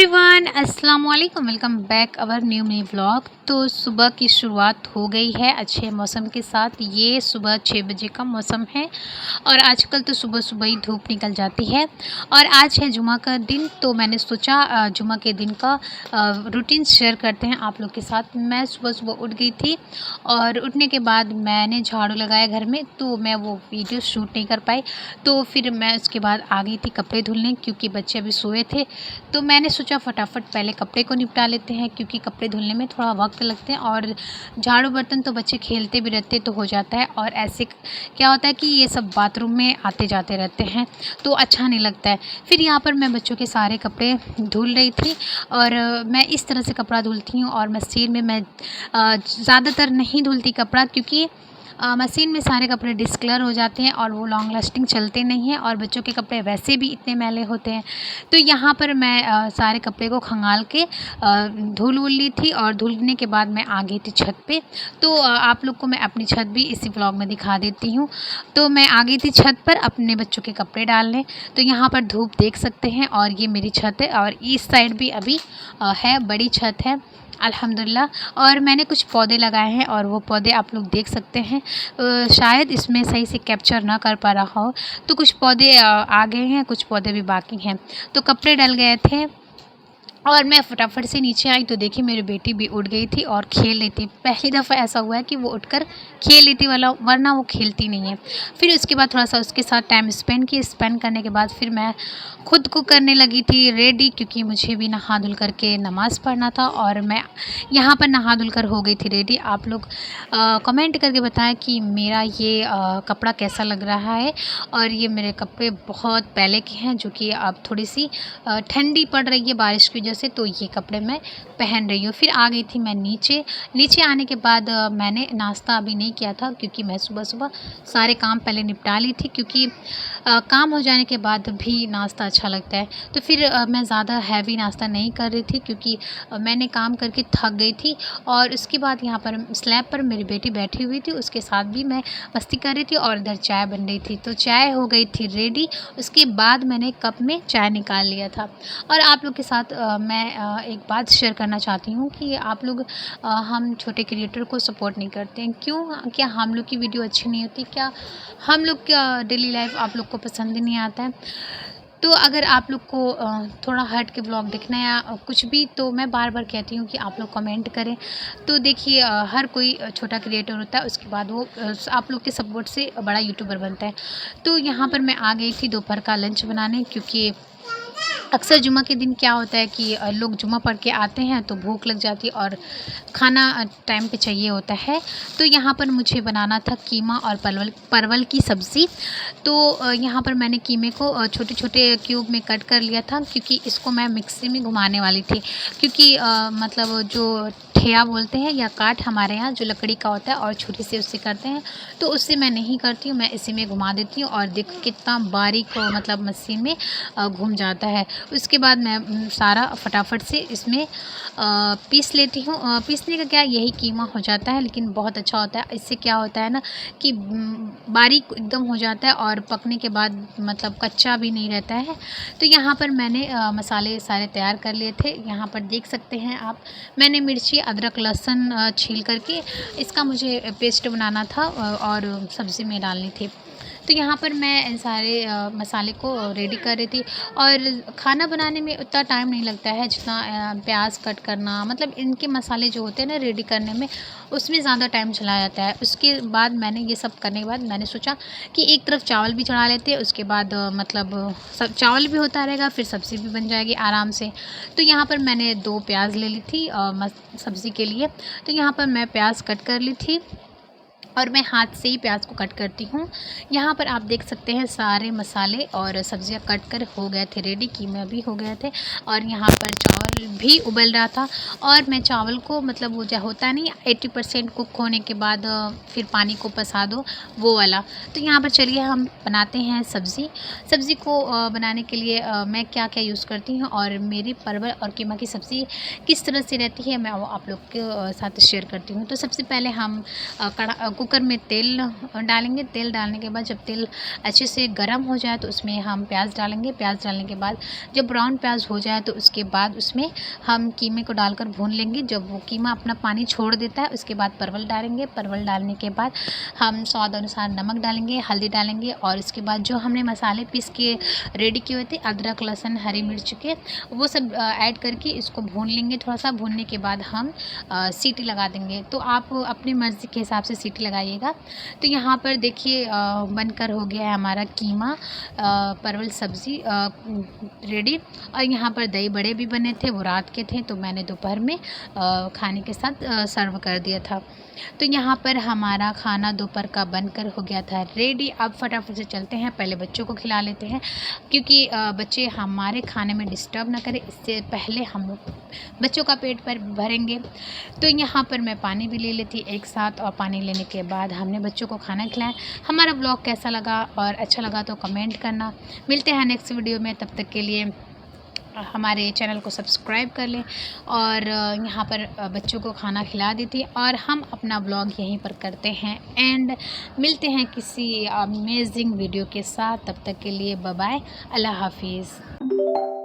Everyone, अस्सलाम वालेकुम। Welcome back our new vlog. तो सुबह की शुरुआत हो गई है अच्छे मौसम के साथ। ये सुबह 6 बजे का मौसम है और आजकल तो सुबह सुबह ही धूप निकल जाती है। और आज है जुमा का दिन, तो मैंने सोचा जुमा के दिन का रूटीन शेयर करते हैं आप लोग के साथ। मैं सुबह सुबह उठ गई थी और उठने के बाद मैंने झाड़ू लगाया घर में, तो मैं वो वीडियो शूट नहीं कर पाई। तो फिर मैं उसके बाद आ गई थी कपड़े धुलने, क्योंकि बच्चे अभी सोए थे। तो मैंने सोचा फटाफट पहले कपड़े को निपटा लेते हैं, क्योंकि कपड़े धुलने में थोड़ा वक्त लगते हैं और झाड़ू बर्तन तो बच्चे खेलते भी रहते तो हो जाता है। और ऐसे क्या होता है कि ये सब बाथरूम में आते जाते रहते हैं तो अच्छा नहीं लगता है। फिर यहाँ पर मैं बच्चों के सारे कपड़े धुल रही थी और मैं इस तरह से कपड़ा धुलती हूँ। और मशीन में मैं ज़्यादातर नहीं धुलती कपड़ा, क्योंकि मशीन में सारे कपड़े डिस्कलर हो जाते हैं और वो लॉन्ग लास्टिंग चलते नहीं हैं, और बच्चों के कपड़े वैसे भी इतने मैले होते हैं। तो यहाँ पर मैं सारे कपड़े को खंगाल के धुल ली थी और धुलने के बाद मैं आ गई थी छत पे। तो आप लोग को मैं अपनी छत भी इसी व्लॉग में दिखा देती हूँ। तो मैं आ गई थी छत पर अपने बच्चों के कपड़े डालने। तो यहाँ पर धूप देख सकते हैं और ये मेरी छत है, और इस साइड भी अभी है, बड़ी छत है अल्हम्दुलिल्लाह। और मैंने कुछ पौधे लगाए हैं और वो पौधे आप लोग देख सकते हैं। शायद इसमें सही से कैप्चर ना कर पा रहा हो, तो कुछ पौधे आ गए हैं, कुछ पौधे भी बाकी हैं। तो कपड़े डल गए थे और मैं फटाफट से नीचे आई, तो देखिए मेरी बेटी भी उठ गई थी और खेल रही थी। पहली दफ़ा ऐसा हुआ है कि वो उठकर खेल रही थी, वरना वो खेलती नहीं है। फिर उसके बाद थोड़ा सा उसके साथ टाइम स्पेंड करने के बाद फिर मैं खुद को करने लगी थी रेडी, क्योंकि मुझे भी नहा धुल करके नमाज़ पढ़ना था। और मैं यहाँ पर नहा धुल कर हो गई थी रेडी। आप लोग कमेंट करके बताएं कि मेरा ये कपड़ा कैसा लग रहा है। और ये मेरे कपड़े बहुत पहले के हैं, जो कि अब थोड़ी सी ठंडी पड़ रही है बारिश की वजह से, तो ये कपड़े मैं पहन रही हूँ। फिर आ गई थी मैं नीचे आने के बाद मैंने नाश्ता अभी नहीं किया था, क्योंकि मैं सुबह सुबह सारे काम पहले निपटा ली थी, क्योंकि काम हो जाने के बाद भी नाश्ता अच्छा लगता है। तो फिर मैं ज़्यादा हैवी नाश्ता नहीं कर रही थी, क्योंकि मैंने काम करके थक गई थी। और उसके बाद यहाँ पर स्लैब पर मेरी बेटी बैठी हुई थी, उसके साथ भी मैं मस्ती कर रही थी और इधर चाय बन रही थी। तो चाय हो गई थी रेडी, उसके बाद मैंने कप में चाय निकाल लिया था। और आप लोग के साथ मैं एक बात शेयर करना चाहती हूँ कि आप लोग हम छोटे क्रिएटर को सपोर्ट नहीं करते हैं। क्यों? क्या हम लोग की वीडियो अच्छी नहीं होती? क्या हम लोग का डेली लाइफ आप लोग को पसंद नहीं आता है? तो अगर आप लोग को थोड़ा हट के ब्लॉग देखना है या कुछ भी, तो मैं बार बार कहती हूँ कि आप लोग कमेंट करें। तो देखिए हर कोई छोटा क्रिएटर होता है, उसके बाद वो आप लोग के सपोर्ट से बड़ा यूट्यूबर बनता है। तो यहाँ पर मैं आ गई थी दोपहर का लंच बनाने, क्योंकि अक्सर जुमा के दिन क्या होता है कि लोग जुमा पढ़ के आते हैं तो भूख लग जाती है और खाना टाइम पे चाहिए होता है। तो यहाँ पर मुझे बनाना था कीमा और परवल की सब्ज़ी। तो यहाँ पर मैंने कीमे को छोटे छोटे क्यूब में कट कर लिया था, क्योंकि इसको मैं मिक्सी में घुमाने वाली थी। क्योंकि मतलब जो ठेया बोलते हैं या काट हमारे यहाँ जो लकड़ी का होता है और छुरी से उससे करते हैं, तो उससे मैं नहीं करती हूँ, मैं इसी में घुमा देती हूँ। और देखो कितना बारीक मतलब मशीन में घूम जाता है। उसके बाद मैं सारा फटाफट से इसमें पीस लेती हूँ। पीसने का क्या, यही कीमा हो जाता है, लेकिन बहुत अच्छा होता है। इससे क्या होता है ना कि बारीक एकदम हो जाता है और पकने के बाद मतलब कच्चा भी नहीं रहता है। तो यहाँ पर मैंने मसाले सारे तैयार कर लिए थे। यहाँ पर देख सकते हैं आप, मैंने मिर्ची अदरक लहसुन छील करके इसका मुझे पेस्ट बनाना था और सब्ज़ी में डालनी थी। तो यहाँ पर मैं सारे मसाले को रेडी कर रही थी। और खाना बनाने में उतना टाइम नहीं लगता है जितना प्याज कट करना, मतलब इनके मसाले जो होते हैं ना रेडी करने में, उसमें ज़्यादा टाइम चला जाता है। उसके बाद मैंने ये सब करने के बाद मैंने सोचा कि एक तरफ चावल भी चढ़ा लेते हैं, उसके बाद मतलब सब चावल भी होता रहेगा, फिर सब्ज़ी भी बन जाएगी आराम से। तो यहाँ पर मैंने 2 प्याज ले ली थी सब्ज़ी के लिए। तो यहाँ पर मैं प्याज कट कर ली थी और मैं हाथ से ही प्याज को कट करती हूँ। यहाँ पर आप देख सकते हैं सारे मसाले और सब्जियाँ कट कर हो गए थे रेडी, कीमे भी हो गए थे। और यहाँ पर चावल भी उबल रहा था और मैं चावल को मतलब वो जो होता नहीं 80% कुक होने के बाद फिर पानी को पसा दो वो वाला। तो यहाँ पर चलिए हम बनाते हैं सब्ज़ी को बनाने के लिए मैं क्या क्या यूज़ करती हूँ और मेरी परवल और कीमा की सब्ज़ी किस तरह से रहती है मैं वो आप लोग के साथ शेयर करती हूँ। तो सबसे पहले हम कुकर में तेल डालेंगे। तेल डालने के बाद जब तेल अच्छे से गर्म हो जाए तो उसमें हम प्याज डालेंगे। प्याज डालने के बाद जब ब्राउन प्याज हो जाए तो उसके बाद उसमें हम कीमे को डालकर भून लेंगे। जब वो कीमा अपना पानी छोड़ देता है उसके बाद परवल डालेंगे। परवल डालने के बाद हम स्वाद अनुसार नमक डालेंगे, हल्दी डालेंगे और इसके बाद जो हमने मसाले पीस के रेडी किए हुए थे अदरक, लहसुन, हरी मिर्च के वो सब ऐड करके इसको भून लेंगे। थोड़ा सा भूनने के बाद हम सीटी लगा देंगे। तो आप अपनी मर्ज़ी के हिसाब से सीटी लगाइएगा। तो यहाँ पर देखिए बनकर हो गया है हमारा कीमा परवल सब्ज़ी रेडी। और यहाँ पर दही बड़े भी बने थे, वो रात के थे तो मैंने दोपहर में खाने के साथ सर्व कर दिया था। तो यहाँ पर हमारा खाना दोपहर का बनकर हो गया था रेडी। अब फटाफट से चलते हैं, पहले बच्चों को खिला लेते हैं क्योंकि बच्चे हमारे खाने में डिस्टर्ब ना करें, इससे पहले हम लोग बच्चों का पेट पर भरेंगे। तो यहाँ पर मैं पानी भी ले लेती एक साथ और पानी लेने के बाद हमने बच्चों को खाना खिलाया। हमारा ब्लॉग कैसा लगा और अच्छा लगा तो कमेंट करना। मिलते हैं नेक्स्ट वीडियो में, तब तक के लिए हमारे चैनल को सब्सक्राइब कर लें। और यहाँ पर बच्चों को खाना खिला दी थी और हम अपना ब्लॉग यहीं पर करते हैं एंड मिलते हैं किसी अमेजिंग वीडियो के साथ। तब तक के लिए बाय बाय, अल्लाह हाफिज़।